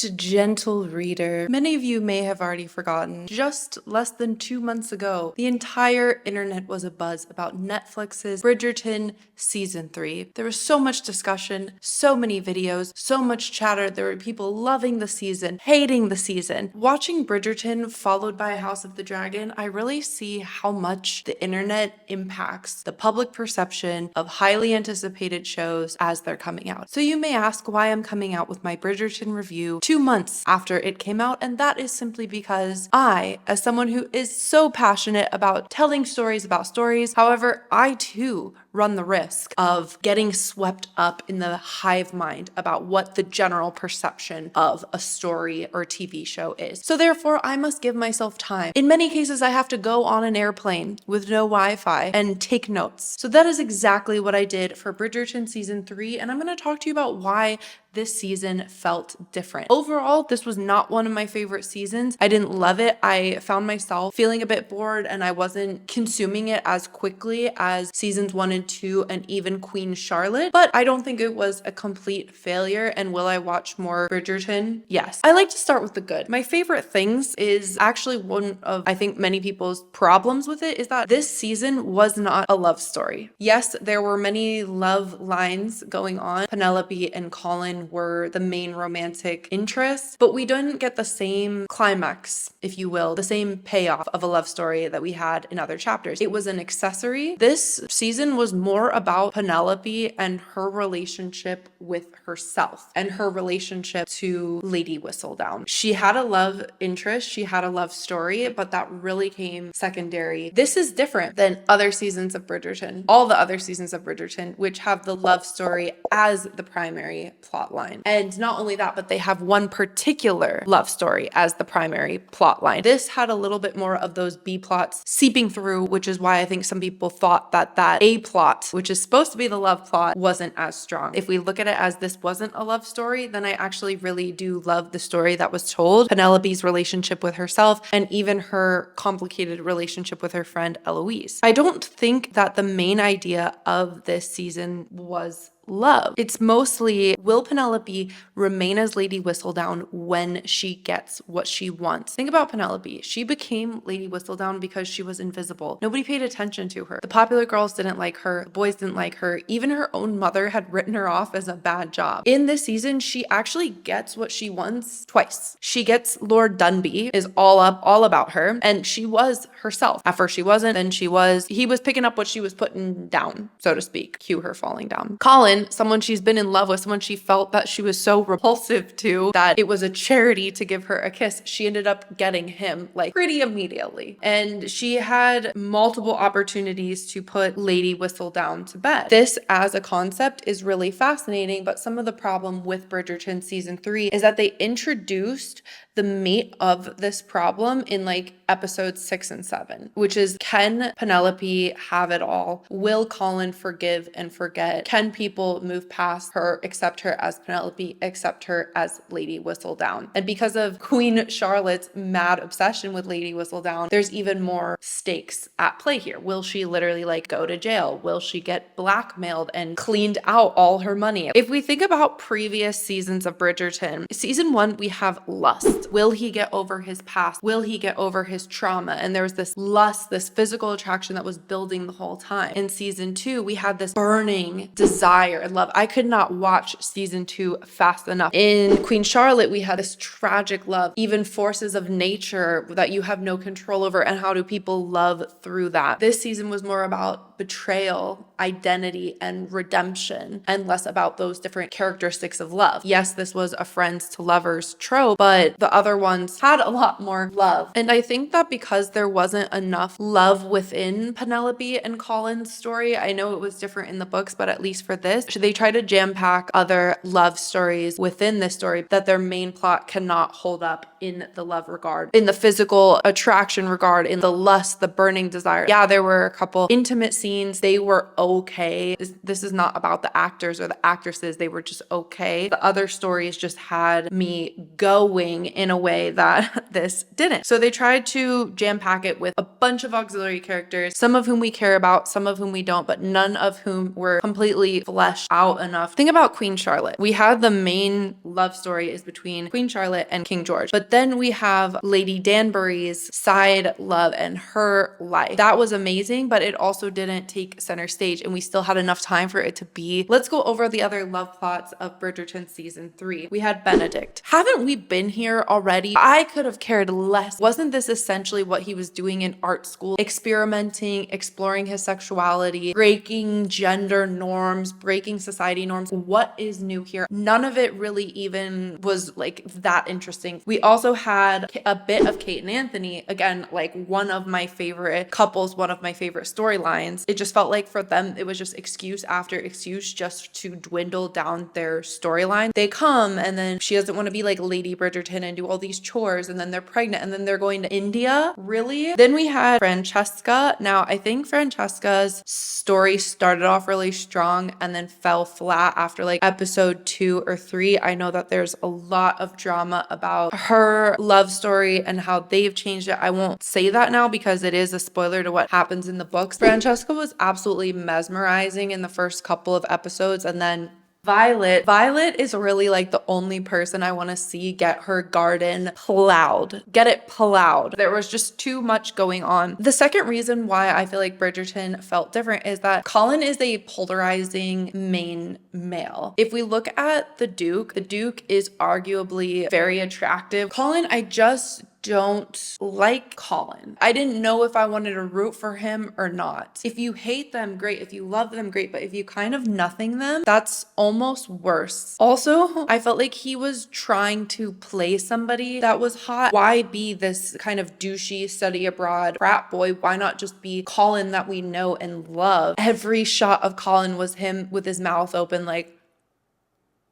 most gentle reader, many of you may have already forgotten, just less than 2 months ago, the entire internet was abuzz about Netflix's Bridgerton Season 3. There was so much discussion, so many videos, so much chatter. There were people loving the season, hating the season. Watching Bridgerton followed by House of the Dragon, I really see how much the internet impacts the public perception of highly anticipated shows as they're coming out. So you may ask why I'm coming out with my Bridgerton review 2 months after it came out, and that is simply because I, as someone who is so passionate about telling stories about stories, however, I too run the risk of getting swept up in the hive mind about what the general perception of a story or TV show is. So therefore, I must give myself time. In many cases, I have to go on an airplane with no Wi-Fi and take notes. So that is exactly what I did for Bridgerton Season 3, and I'm going to talk to you about why this season felt different. Overall, this was not one of my favorite seasons. I didn't love it. I found myself feeling a bit bored and I wasn't consuming it as quickly as seasons 1 and 2 and even Queen Charlotte, but I don't think it was a complete failure. And will I watch more Bridgerton? Yes. I like to start with the good. My favorite things is actually one of, I think, many people's problems with it is that this season was not a love story. Yes, there were many love lines going on. Penelope and Colin were the main romantic interests, but we didn't get the same climax, if you will, the same payoff of a love story that we had in other chapters. It was an accessory. This season was more about Penelope and her relationship with herself and her relationship to Lady Whistledown. She had a love interest, she had a love story, but that really came secondary. This is different than other seasons of Bridgerton, all the other seasons of Bridgerton, which have the love story as the primary plot line. And not only that, but they have one particular love story as the primary plot line. This had a little bit more of those B plots seeping through, which is why I think some people thought that that A plot, which is supposed to be the love plot, wasn't as strong. If we look at it as this wasn't a love story, then I actually really do love the story that was told. Penelope's relationship with herself and even her complicated relationship with her friend Eloise. I don't think that the main idea of this season was love. It's mostly, will Penelope remain as Lady Whistledown when she gets what she wants? Think about Penelope. She became Lady Whistledown because she was invisible. Nobody paid attention to her. The popular girls didn't like her. The boys didn't like her. Even her own mother had written her off as a bad job. In this season, she actually gets what she wants twice. She gets Lord Dunby is all about her, and she was herself. At first she wasn't, then she was. He was picking up what she was putting down, so to speak. Cue her falling down. Colin, someone she's been in love with, someone she felt that she was so repulsive to that it was a charity to give her a kiss. She ended up getting him like pretty immediately. And she had multiple opportunities to put Lady Whistledown to bed. This as a concept is really fascinating, but some of the problem with Bridgerton Season 3 is that they introduced the meat of this problem in like episodes 6 and 7, which is, can Penelope have it all? Will Colin forgive and forget? Can people move past her, accept her as Penelope, accept her as Lady Whistledown? And because of Queen Charlotte's mad obsession with Lady Whistledown, there's even more stakes at play here. Will she literally like go to jail? Will she get blackmailed and cleaned out all her money? If we think about previous seasons of Bridgerton, season 1, we have lust. Will he get over his past? Will he get over his trauma? And there was this lust, this physical attraction that was building the whole time. In season 2, we had this burning desire and love. I could not watch season 2 fast enough. In Queen Charlotte, we had this tragic love, even forces of nature that you have no control over, and how do people love through that? This season was more about betrayal, identity, and redemption, and less about those different characteristics of love. Yes, this was a friends to lovers trope, but the other ones had a lot more love. And I think that because there wasn't enough love within Penelope and Colin's story, I know it was different in the books, but at least for this, they try to jam pack other love stories within this story that their main plot cannot hold up in the love regard, in the physical attraction regard, in the lust, the burning desire. Yeah, there were a couple intimate scenes. They were okay. This is not about the actors or the actresses. They were just okay. The other stories just had me going in a way that this didn't. So they tried to jam pack it with a bunch of auxiliary characters, some of whom we care about, some of whom we don't, but none of whom were completely fleshed out enough. Think about Queen Charlotte. We had the main love story is between Queen Charlotte and King George, but then we have Lady Danbury's side love and her life. That was amazing, but it also didn't take center stage, and we still had enough time for it to be. Let's go over the other love plots of Bridgerton season 3. We had Benedict. Haven't we been here already? I could have cared less. Wasn't this essentially what he was doing in art school? Experimenting, exploring his sexuality, breaking gender norms, breaking society norms. What is new here? None of it really even was like that interesting. We also had a bit of Kate and Anthony. Again, like one of my favorite couples, one of my favorite storylines. It just felt like for them, it was just excuse after excuse just to dwindle down their storyline. They come and then she doesn't want to be like Lady Bridgerton and do all these chores, and then they're pregnant and then they're going to India. Really? Then we had Francesca. Now, I think Francesca's story started off really strong and then fell flat after like episode 2 or 3. I know that there's a lot of drama about her love story and how they've changed it. I won't say that now because it is a spoiler to what happens in the books. Francesca was absolutely mesmerizing in the first couple of episodes, and then Violet is really like the only person I want to see get her garden plowed. Get it plowed. There was just too much going on. The second reason why I feel like Bridgerton felt different is that Colin is a polarizing main male. If we look at the Duke is arguably very attractive. Colin, I just don't like Colin. I didn't know if I wanted to root for him or not. If you hate them, great. If you love them, great. But if you kind of nothing them, that's almost worse. Also, I felt like he was trying to play somebody that was hot. Why be this kind of douchey study abroad frat boy? Why not just be Colin that we know and love? Every shot of Colin was him with his mouth open like,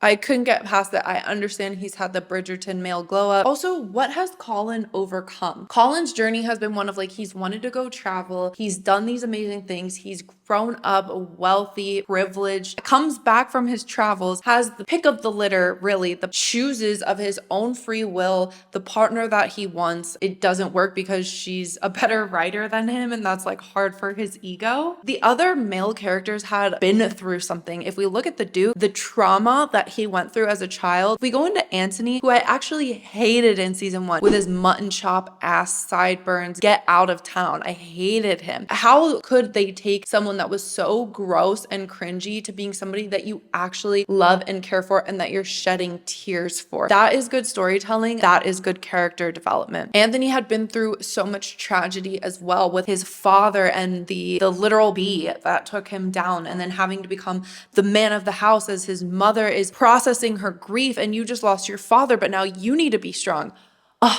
I couldn't get past that. I understand he's had the Bridgerton male glow up. Also, what has Colin overcome? Colin's journey has been one of like, he's wanted to go travel. He's done these amazing things. He's grown up wealthy, privileged, comes back from his travels, has the pick of the litter, really, the chooses of his own free will, the partner that he wants. It doesn't work because she's a better writer than him, and that's like hard for his ego. The other male characters had been through something. If we look at the Duke, the trauma that he went through as a child. We go into Anthony, who I actually hated in season 1 with his mutton chop ass sideburns. Get out of town. I hated him. How could they take someone that was so gross and cringy to being somebody that you actually love and care for and that you're shedding tears for? That is good storytelling. That is good character development. Anthony had been through so much tragedy as well with his father and the literal bee that took him down, and then having to become the man of the house as his mother is processing her grief, and you just lost your father, but now you need to be strong.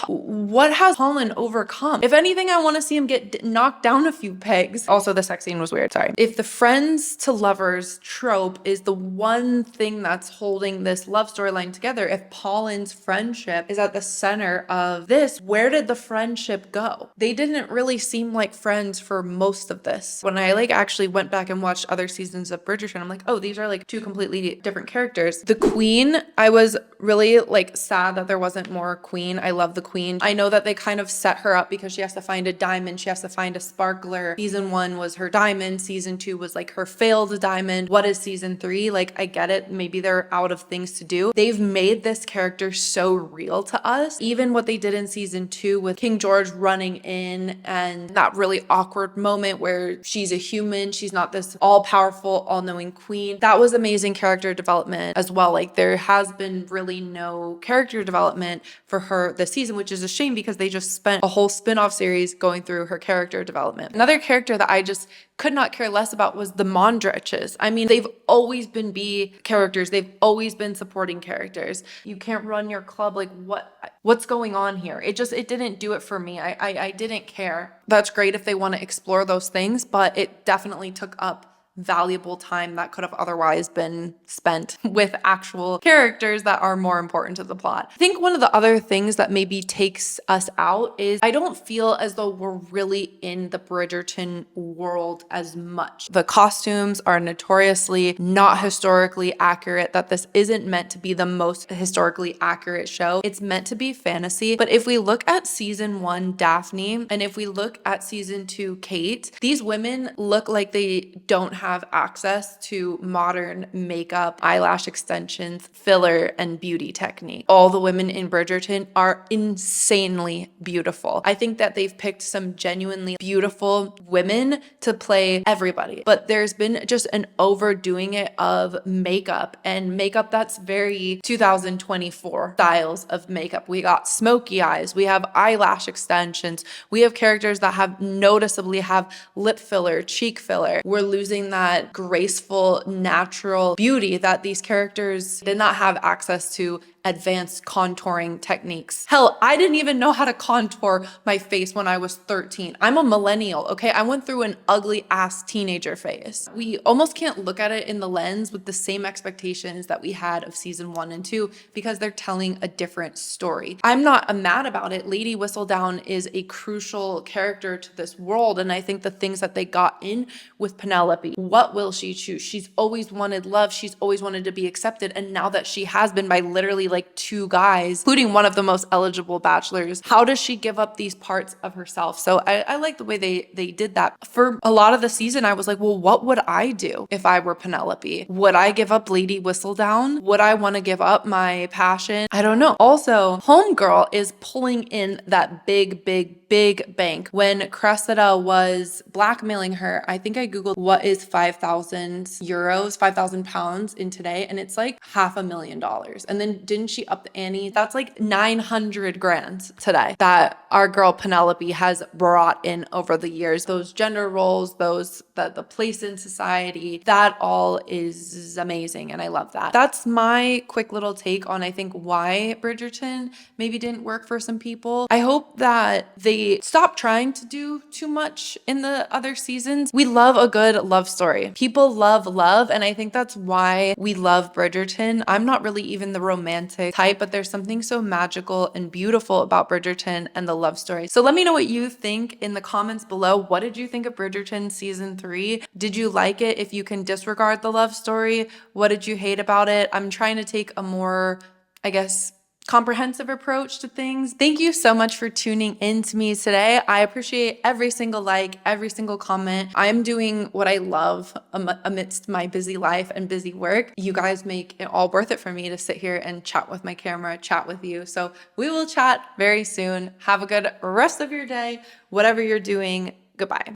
What has Colin overcome? If anything, I want to see him get knocked down a few pegs. Also, the sex scene was weird. Sorry. If the friends to lovers trope is the one thing that's holding this love storyline together, if Colin's friendship is at the center of this, where did the friendship go? They didn't really seem like friends for most of this. When I like actually went back and watched other seasons of Bridgerton, I'm like, oh, these are like two completely different characters. The Queen, I was really like sad that there wasn't more Queen. I love the Queen. I know that they kind of set her up because she has to find a diamond. She has to find a sparkler. Season 1 was her diamond. Season 2 was like her failed diamond. What is season 3? Like, I get it. Maybe they're out of things to do. They've made this character so real to us. Even what they did in season 2 with King George running in and that really awkward moment where she's a human. She's not this all-powerful, all-knowing queen. That was amazing character development as well. Like, there has been really no character development for her this season, which is a shame because they just spent a whole spin-off series going through her character development. Another character that I just could not care less about was the Mondriches. I mean, they've always been B characters. They've always been supporting characters. You can't run your club. Like, what's going on here? It didn't do it for me. I didn't care. That's great if they want to explore those things, but it definitely took up valuable time that could have otherwise been spent with actual characters that are more important to the plot. I think one of the other things that maybe takes us out is I don't feel as though we're really in the Bridgerton world as much. The costumes are notoriously not historically accurate, that this isn't meant to be the most historically accurate show. It's meant to be fantasy. But if we look at season 1 Daphne, and if we look at season 2 Kate, these women look like they don't have access to modern makeup, eyelash extensions, filler, and beauty technique. All the women in Bridgerton are insanely beautiful. I think that they've picked some genuinely beautiful women to play everybody, but there's been just an overdoing it of makeup, and makeup that's very 2024 styles of makeup. We got smoky eyes, we have eyelash extensions, we have characters that have noticeably have lip filler, cheek filler. We're losing that graceful, natural beauty that these characters did not have access to advanced contouring techniques. Hell, I didn't even know how to contour my face when I was 13. I'm a millennial, okay? I went through an ugly ass teenager phase. We almost can't look at it in the lens with the same expectations that we had of season 1 and 2 because they're telling a different story. I'm not mad about it. Lady Whistledown is a crucial character to this world, and I think the things that they got in with Penelope, what will she choose? She's always wanted love. She's always wanted to be accepted, and now that she has been by literally like 2 guys, including one of the most eligible bachelors, how does she give up these parts of herself? So I like the way they did that. For a lot of the season, I was like, well, what would I do if I were Penelope? Would I give up Lady Whistledown? Would I want to give up my passion? I don't know. Also, Homegirl is pulling in that big bank. When Cressida was blackmailing her, I think I Googled what is 5,000 euros, 5,000 pounds in today, and it's like $500,000. And then didn't she up the ante? That's like 900 grand today that our girl Penelope has brought in over the years. Those gender roles, the place in society, that all is amazing, and I love that. That's my quick little take on, I think, why Bridgerton maybe didn't work for some people. I hope that they stop trying to do too much in the other seasons. We love a good love story. People love love, and I think that's why we love Bridgerton. I'm not really even the romantic type, but there's something so magical and beautiful about Bridgerton and the love story. So let me know what you think in the comments below. What did you think of Bridgerton season 3? Did you like it? If you can disregard the love story, what did you hate about it? I'm trying to take a more, I guess, comprehensive approach to things. Thank you so much for tuning in to me today. I appreciate every single like, every single comment. I'm doing what I love amidst my busy life and busy work. You guys make it all worth it for me to sit here and chat with my camera, chat with you. So we will chat very soon. Have a good rest of your day, whatever you're doing. Goodbye.